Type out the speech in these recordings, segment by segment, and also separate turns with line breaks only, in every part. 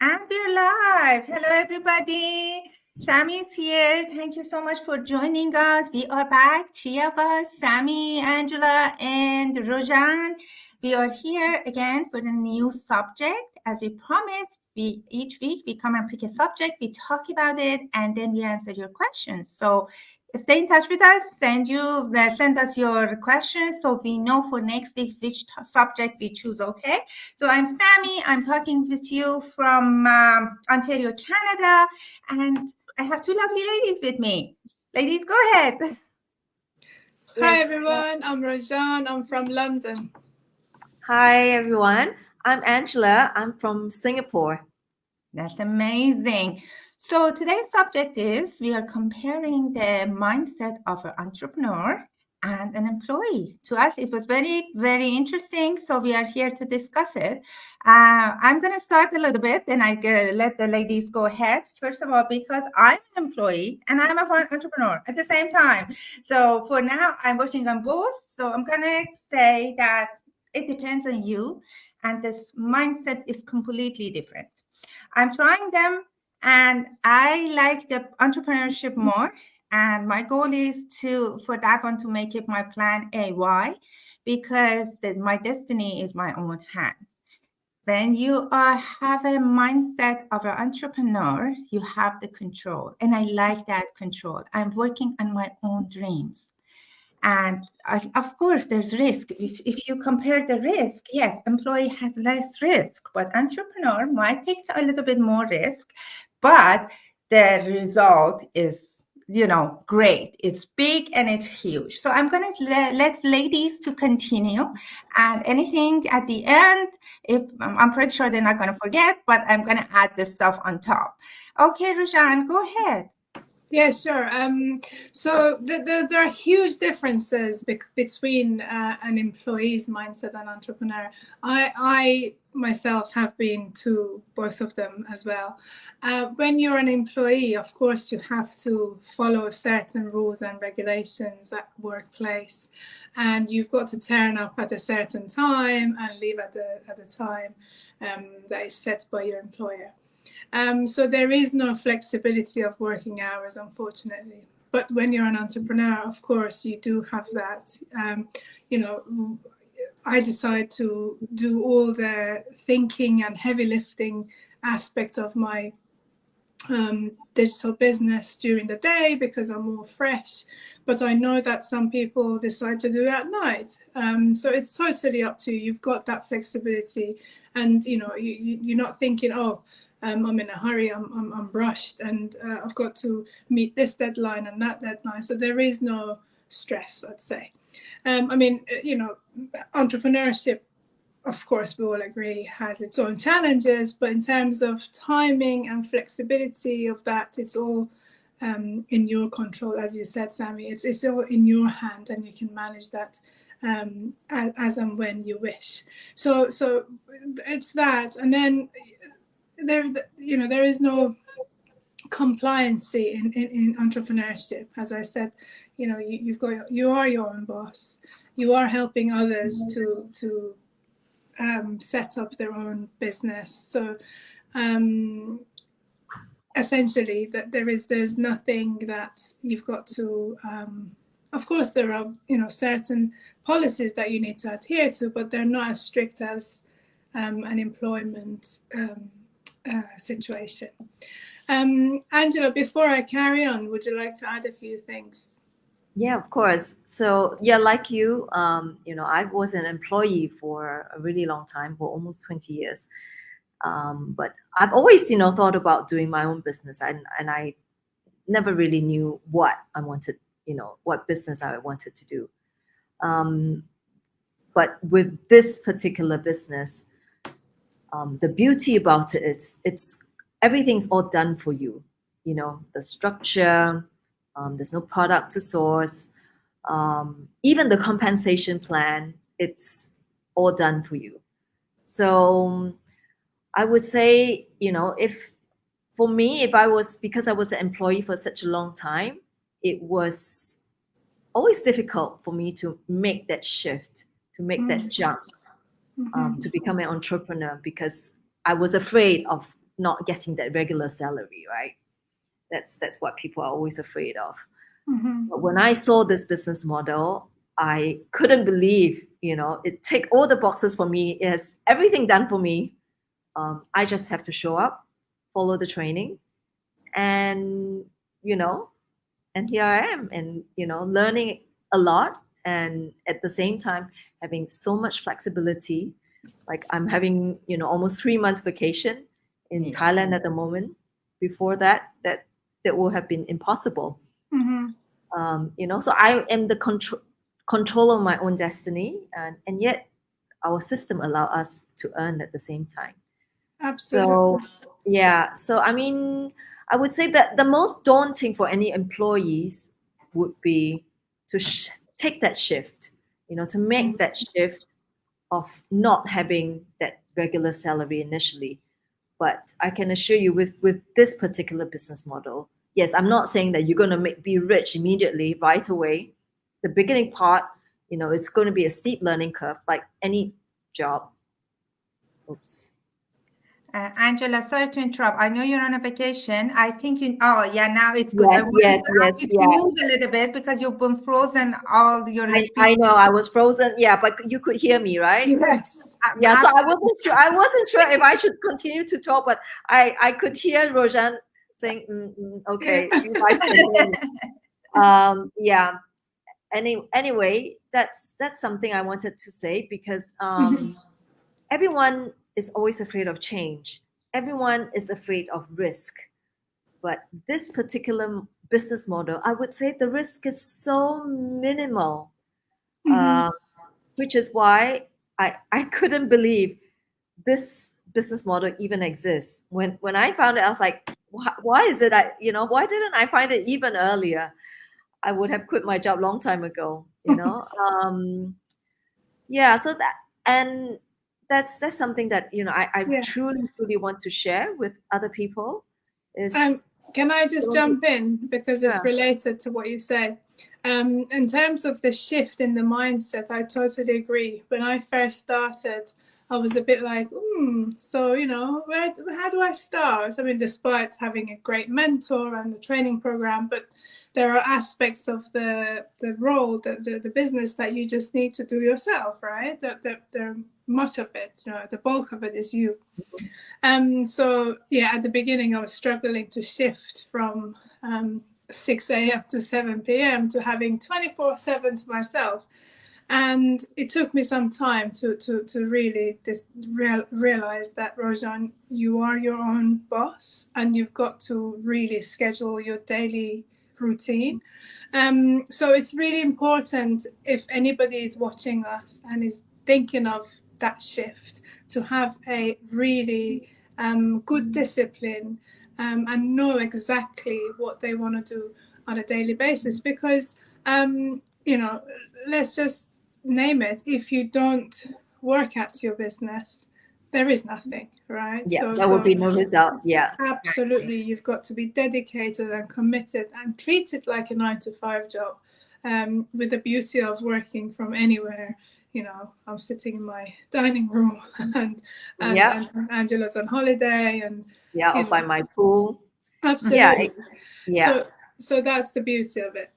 And we're live. Hello, everybody. Sammy is here. Thank you so much for joining us. We are back, three of us, Sammy, Angela, and Rojan. We are here again for a new subject. As we promised, each week we come and pick a subject, we talk about it, and then we answer your questions. So stay in touch with us. Send us your questions so we know for next week which subject we choose. Okay. So I'm Sammy. I'm talking with you from Ontario, Canada, and I have two lovely ladies with me. Ladies, go ahead.
Hi everyone, I'm Rajan. I'm from London.
Hi everyone, I'm Angela. I'm from Singapore.
That's amazing. So today's subject is we are comparing the mindset of an entrepreneur and an employee. To us, it was very, very interesting. So we are here to discuss it. I'm going to start a little bit, then I let the ladies go ahead. First of all, because I'm an employee and I'm an entrepreneur at the same time. So for now, I'm working on both. So I'm going to say that it depends on you, and this mindset is completely different. I'm trying them, and I like the entrepreneurship more. And my goal is for that one to make it my plan A. Why? Because my destiny is my own hand. When you have a mindset of an entrepreneur, you have the control. And I like that control. I'm working on my own dreams. And of course, there's risk. If you compare the risk, yes, employee has less risk, but entrepreneur might take a little bit more risk, but the result is, great. It's big and it's huge. So I'm going to let ladies to continue, and anything at the end, if I'm pretty sure they're not going to forget, but I'm going to add this stuff on top. Okay, Rajan, go ahead.
Yeah, sure. So there are huge differences between an employee's mindset and entrepreneur. I myself have been to both of them as well. When you're an employee, of course, you have to follow certain rules and regulations at workplace, and you've got to turn up at a certain time and leave at the time that is set by your employer. So there is no flexibility of working hours, unfortunately. But when you're an entrepreneur, of course, you do have that. I decide to do all the thinking and heavy lifting aspect of my digital business during the day because I'm more fresh. But I know that some people decide to do it at night. So it's totally up to you. You've got that flexibility, and you're not thinking, oh, I'm in a hurry, I'm rushed, and I've got to meet this deadline and that deadline. So there is no stress, I'd say. Entrepreneurship, of course, we all agree, has its own challenges, but in terms of timing and flexibility of that, it's all in your control. As you said, Sammy, it's all in your hand, and you can manage that as and when you wish. So it's that, and then there is no compliancy in entrepreneurship. As I said, you are your own boss. You are helping others to set up their own business. So essentially, that there's nothing that you've got to. Of course, there are certain policies that you need to adhere to, but they're not as strict as an employment situation. Angela, before I carry on, would you like to add a few things?
Yeah, of course. So yeah, like you, I was an employee for a really long time, for almost 20 years. But I've always, thought about doing my own business, and I never really knew what I wanted, what business I wanted to do. But with this particular business, the beauty about it is it's everything's all done for you. The structure, there's no product to source, even the compensation plan, it's all done for you. So I would say, if for me, because I was an employee for such a long time, it was always difficult for me to make that shift, to make that jump, to become an entrepreneur, because I was afraid of not getting that regular salary, right? That's what people are always afraid of.
Mhm.
But when I saw this business model, I couldn't believe, it ticked all the boxes for me. It has everything done for me. I just have to show up, follow the training, and and here I am, and learning a lot, and at the same time having so much flexibility. Like I'm having almost 3 months vacation in
Yeah.
Thailand at the moment. Before that would have been impossible.
Mhm.
So I am the control of my own destiny, and yet our system allow us to earn at the same time.
Absolutely.
So yeah, so I mean, I would say that the most daunting for any employees would be to take that shift, to make that shift of not having that regular salary initially. But I can assure you, with this particular business model, yes, I'm not saying that you're going to be rich immediately right away. The beginning part, it's going to be a steep learning curve, like any job. Oops.
Angela, sorry to interrupt. I know you're on a vacation. I think oh, yeah, now it's good. I
Yes,
wanted
yes,
to
yes,
ask you to
yeah.
move a little bit because you've been frozen all your speech.
I know I was frozen. Yeah, but you could hear me, right?
Yes.
Yeah. So I wasn't sure. I wasn't sure if I should continue to talk, but I could hear Rojan saying, "Okay, you guys can hear me." Yeah. Anyway, that's something I wanted to say because everyone is always afraid of change. Everyone is afraid of risk. But this particular business model, I would say the risk is so minimal, which is why I couldn't believe this business model even exists. When I found it, I was like, why is it? Why didn't I find it even earlier? I would have quit my job long time ago. Yeah. So that's something that I
Yeah.
truly want to share with other people. Is
Can I just jump in because it's
Yeah.
related to what you say? In terms of the shift in the mindset, I totally agree. When I first started, I was a bit like, so how do I start? I mean, despite having a great mentor and the training program, but there are aspects of the role, the business that you just need to do yourself, right? That much of it, the bulk of it is you. So yeah, at the beginning I was struggling to shift from 6 a.m. to 7 p.m. to having 24/7 to myself. And it took me some time to really realize that, Rojan, you are your own boss and you've got to really schedule your daily routine. So it's really important, if anybody is watching us and is thinking of that shift, to have a really good discipline and know exactly what they want to do on a daily basis. Because, let's just name it, if you don't work at your business, there is nothing, right?
Yeah, there will be no result. Yeah.
Absolutely. You've got to be dedicated and committed and treat it like a 9-to-5 job, with the beauty of working from anywhere. I'm sitting in my dining room and Angela's on holiday and
I'll find my pool.
Absolutely.
Yeah.
So that's the beauty of it.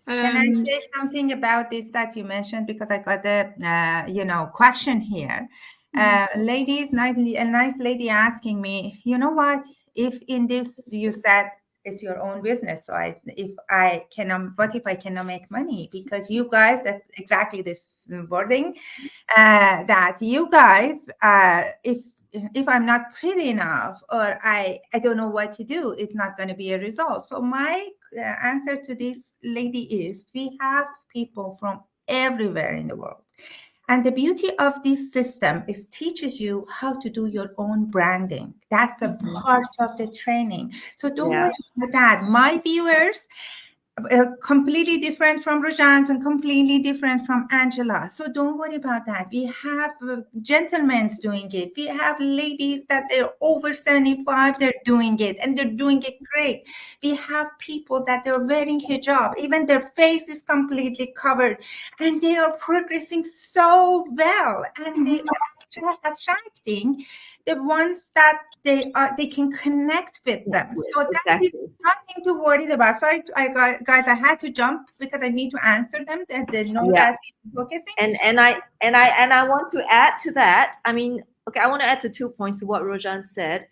Can I say something about this that you mentioned, because I got a question here. A nice lady asking me, you know what? If in this you said it's your own business, so what if I cannot make money? Because you guys, that's exactly this wording, that you guys, if I'm not pretty enough or I don't know what to do, it's not going to be a result. So my answer to this lady is, we have people from everywhere in the world. And the beauty of this system is teaches you how to do your own branding. That's a part of the training. So don't worry about that. My viewers, completely different from Rojan's and completely different from Angela. So don't worry about that. We have gentlemen doing it. We have ladies that they're over 75, they're doing it and they're doing it great. We have people that they're wearing hijab, even their face is completely covered and they are progressing so well and they are attracting the ones that they can connect with them. So that is
Exactly.
nothing to worry about. Sorry, guys, I had to jump because I need to answer them. That they know
Yeah.
that we're focusing.
And I want to add to that. I mean, okay, I want to add to 2 points to what Rojan said.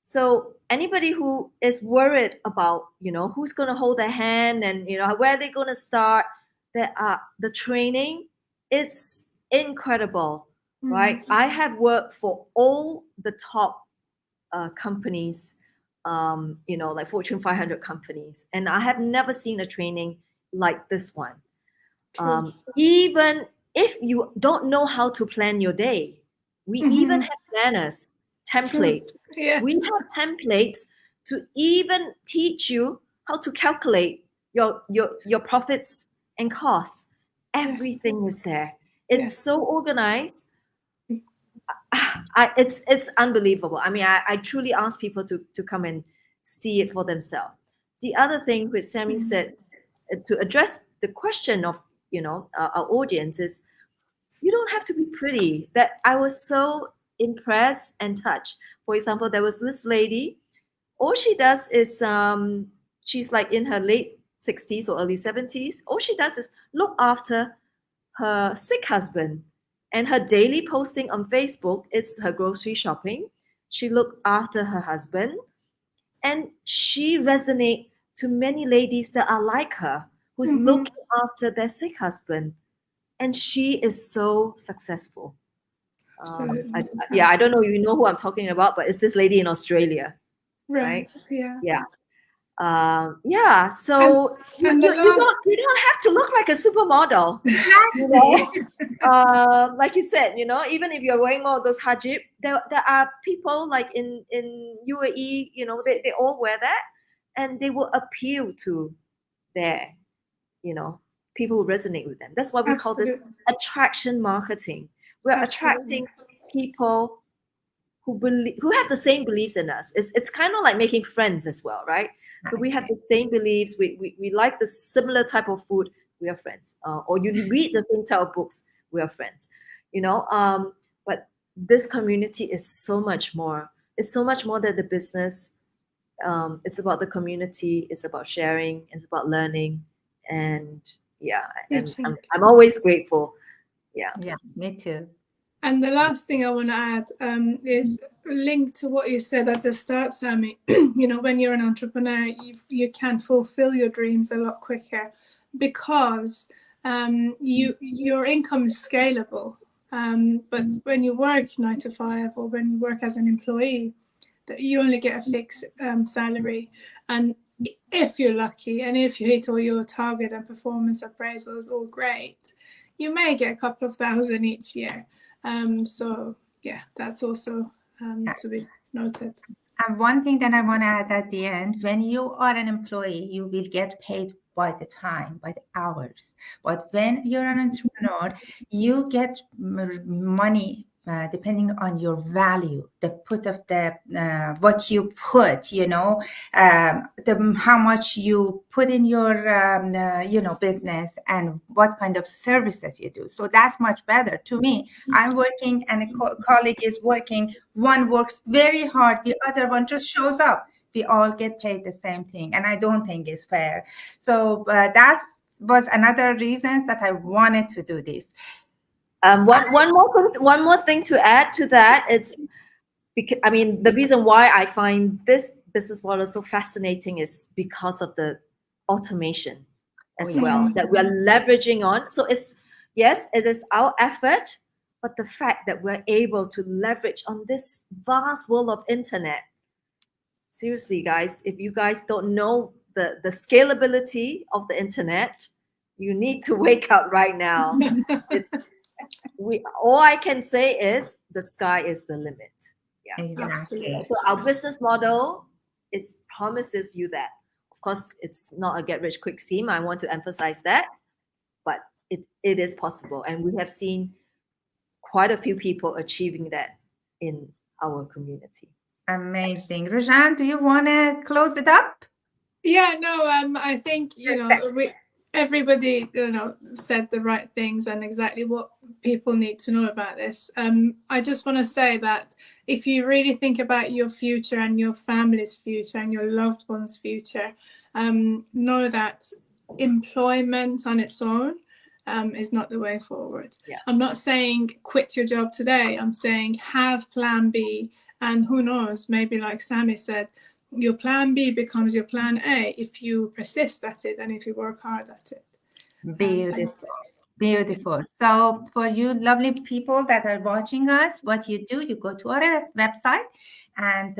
So anybody who is worried about, who's going to hold their hand and, where they're going to start, the training, it's incredible, right? I have worked for all the top companies, like Fortune 500 companies, and I have never seen a training like this one. Even if you don't know how to plan your day, we even have planners, templates.
Yeah.
We have templates to even teach you how to calculate your profits and costs. Everything is there. It's so organized. It's unbelievable. I mean, I truly ask people to come and see it for themselves. The other thing which Sammy said, to address the question of our audience, is you don't have to be pretty. That I was so impressed and touched. For example, there was this lady. All she does is she's like in her late 60s or early 70s. All she does is look after her sick husband, and her daily posting on Facebook is her grocery shopping. She looked after her husband, and she resonates to many ladies that are like her, who's looking after their sick husband, and she is so successful. I don't know if you know who I'm talking about, but it's this lady in Australia, right?
Yeah.
So you don't have to look like a supermodel. Like you said, even if you're wearing more of those hijab, there are people like in UAE, they all wear that, and they will appeal to their, people who resonate with them. That's why we call this attraction marketing. We're attracting people who have the same beliefs in us. It's kind of like making friends as well, right? So we have the same beliefs. We like the similar type of food. We are friends. Or you read the same type of books. We are friends. But this community is so much more. It's so much more than the business. It's about the community. It's about sharing. It's about learning. And I'm always grateful. Yeah.
Yes, me too.
And the last thing I want to add is linked to what you said at the start, Sammy. When you're an entrepreneur, you can fulfill your dreams a lot quicker because your income is scalable. But when you work 9 to 5 or when you work as an employee, you only get a fixed salary. And if you're lucky and if you hit all your target and performance appraisals, all great, you may get a couple of thousand each year. That's also to be noted.
And one thing that I want to add at the end, when you are an employee, you will get paid by the time, by the hours. But when you're an entrepreneur, you get money depending on your value, the put of the what you put, how much you put in your business and what kind of services you do. So that's much better to me. I'm working and a colleague is working. One works very hard, the other one just shows up. We all get paid the same thing, and I don't think it's fair. So that was another reason that I wanted to do this.
One more thing to add to that, it's because the reason why I find this business model so fascinating is because of the automation as well that we are leveraging on. So it is our effort, but the fact that we're able to leverage on this vast world of internet. Seriously, guys, if you guys don't know the scalability of the internet, you need to wake up right now. All I can say is the sky is the limit. Yeah,
exactly.
So our business model promises you that. Of course, it's not a get rich quick scheme. I want to emphasize that, but it is possible, and we have seen quite a few people achieving that in our community.
Amazing. Rojan, do you want to close it up?
Yeah, no, I think, everybody, said the right things and exactly what people need to know about this. I just want to say that if you really think about your future and your family's future and your loved one's future, know that employment on its own is not the way forward.
Yeah.
I'm not saying quit your job today. I'm saying have plan B, and who knows, maybe like Sammy said, your plan B becomes your plan A if you persist at it and if you work hard at it.
Beautiful. Beautiful. So for you lovely people that are watching us, what you do, you go to our website and,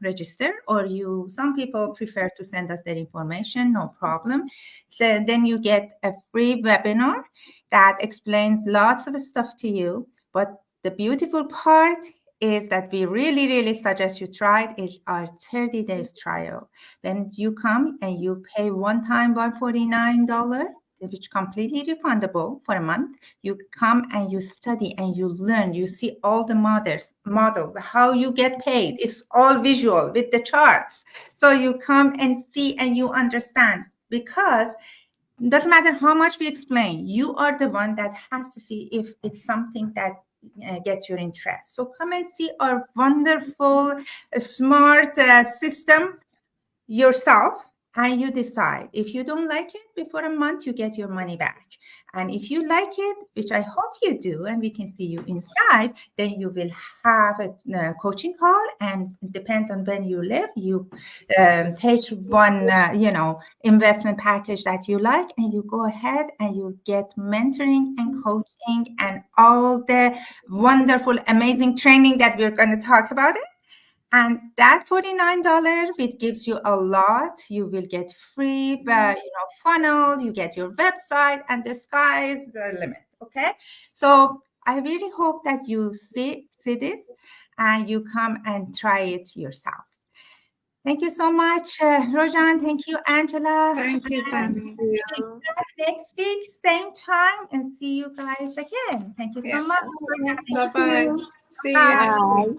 register, or some people prefer to send us their information, no problem. So then you get a free webinar that explains lots of stuff to you. But the beautiful part is that we really, really suggest you try it, is our 30 days trial. When you come and you pay one time $149, which completely refundable for a month. You come and you study and you learn. You see all the models, how you get paid. It's all visual with the charts. So you come and see and you understand, because it doesn't matter how much we explain. You are the one that has to see if it's something that gets your interest. So come and see our wonderful, smart system yourself, and you decide. If you don't like it before a month, you get your money back. And if you like it, which I hope you do, and we can see you inside, then you will have a coaching call, and it depends on when you live. You take one, investment package that you like, and you go ahead and you get mentoring and coaching and all the wonderful, amazing training that we're going to talk about it. And that $49, it gives you a lot. You will get free, funnel, you get your website, and the sky is the limit, okay? So I really hope that you see this and you come and try it yourself. Thank you so much, Rojan. Thank you, Angela.
Thank you, Sammy.
Next week, same time, and see you guys again. Thank you so much.
Bye-bye. See you.
Bye.